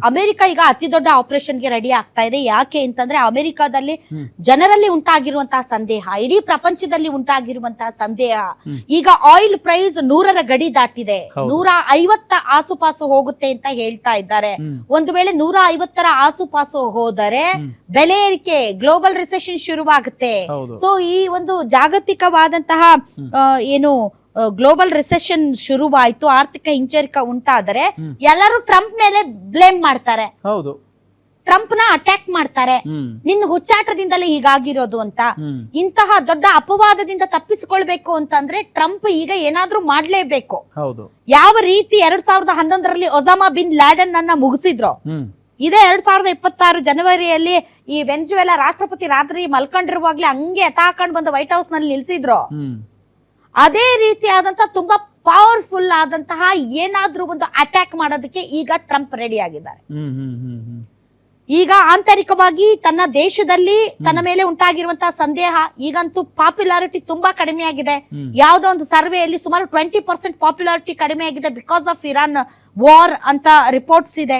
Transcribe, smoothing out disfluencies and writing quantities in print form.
America ಈಗ ಅತಿ ದೊಡ್ಡ ಆಪರೇಷನ್ಗೆ ರೆಡಿ ಆಗ್ತಾ ಇದೆ. ಯಾಕೆ ಅಂತಂದ್ರೆ ಅಮೆರಿಕಾದಲ್ಲಿ ಜನರಲ್ಲಿ ಉಂಟಾಗಿರುವಂತಹ ಸಂದೇಹ, ಇಡೀ ಪ್ರಪಂಚದಲ್ಲಿ ಉಂಟಾಗಿರುವಂತಹ ಸಂದೇಹ, ಈಗ ಆಯಿಲ್ ಪ್ರೈಸ್ 100ರ ಗಡಿ ದಾಟಿದೆ, 150 ಆಸುಪಾಸು ಹೋಗುತ್ತೆ ಅಂತ ಹೇಳ್ತಾ ಇದ್ದಾರೆ. ಒಂದು ವೇಳೆ 150ರ ಆಸುಪಾಸು ಹೋದರೆ ಬೆಲೆ ಏರಿಕೆ, ಗ್ಲೋಬಲ್ ರಿಸೆಷನ್ ಶುರುವಾಗುತ್ತೆ. ಸೊ ಈ ಒಂದು ಜಾಗತಿಕವಾದಂತಹ ಏನು ಗ್ಲೋಬಲ್ ರಿಸೆಷನ್ ಶುರುವಾಯ್ತು, ಆರ್ಥಿಕ ಹಿಂಜರಿಕೆ ಉಂಟಾದರೆ ಎಲ್ಲರೂ ಟ್ರಂಪ್ ಮೇಲೆ ಬ್ಲೇಮ್ ಮಾಡ್ತಾರೆ, ಟ್ರಂಪ್ ನ ಅಟ್ಯಾಕ್ ಮಾಡ್ತಾರೆ, ನಿನ್ನ ಹುಚ್ಚಾಟದಿಂದಲೇ ಹೀಗಾಗಿರೋದು ಅಂತ. ಇಂತಹ ದೊಡ್ಡ ಅಪವಾದದಿಂದ ತಪ್ಪಿಸಿಕೊಳ್ಬೇಕು ಅಂತಂದ್ರೆ ಟ್ರಂಪ್ ಈಗ ಏನಾದ್ರೂ ಮಾಡ್ಲೇಬೇಕು. ಯಾವ ರೀತಿ 2011ರಲ್ಲಿ ಒಸಾಮಾ ಬಿನ್ ಲ್ಯಾಡನ್ ಅನ್ನ ಮುಗಿಸಿದ್ರು, ಇದೇ 2026 ಜನವರಿಯಲ್ಲಿ ಈ ವೆನೆಜುವೆಲಾ ರಾಷ್ಟ್ರಪತಿ ರಾತ್ರಿ ಮಲ್ಕೊಂಡಿರುವಾಗ್ಲೇ ಹಂಗೆ ಎತ್ತಾಕೊಂಡ್ ಬಂದು ವೈಟ್ ಹೌಸ್ ನಲ್ಲಿ ನಿಲ್ಸಿದ್ರು. ಅದೇ ರೀತಿಯಾದಂತಹ ತುಂಬಾ ಪವರ್ಫುಲ್ ಆದಂತಹ ಏನಾದ್ರೂ ಒಂದು ಅಟ್ಯಾಕ್ ಮಾಡೋದಕ್ಕೆ ಈಗ ಟ್ರಂಪ್ ರೆಡಿ ಆಗಿದ್ದಾರೆ. ಈಗ ಆಂತರಿಕವಾಗಿ ತನ್ನ ದೇಶದಲ್ಲಿ ತನ್ನ ಮೇಲೆ ಉಂಟಾಗಿರುವಂತಹ ಸಂದೇಹ, ಈಗಂತೂ ಪಾಪ್ಯುಲಾರಿಟಿ ತುಂಬಾ ಕಡಿಮೆ ಆಗಿದೆ. ಯಾವ್ದೋ ಒಂದು ಸರ್ವೆಯಲ್ಲಿ ಸುಮಾರು 20% ಪಾಪ್ಯುಲಾರಿಟಿ ಕಡಿಮೆ ಆಗಿದೆ ಬಿಕಾಸ್ ಆಫ್ ಇರಾನ್ ವಾರ್ ಅಂತ ರಿಪೋರ್ಟ್ಸ್ ಇದೆ.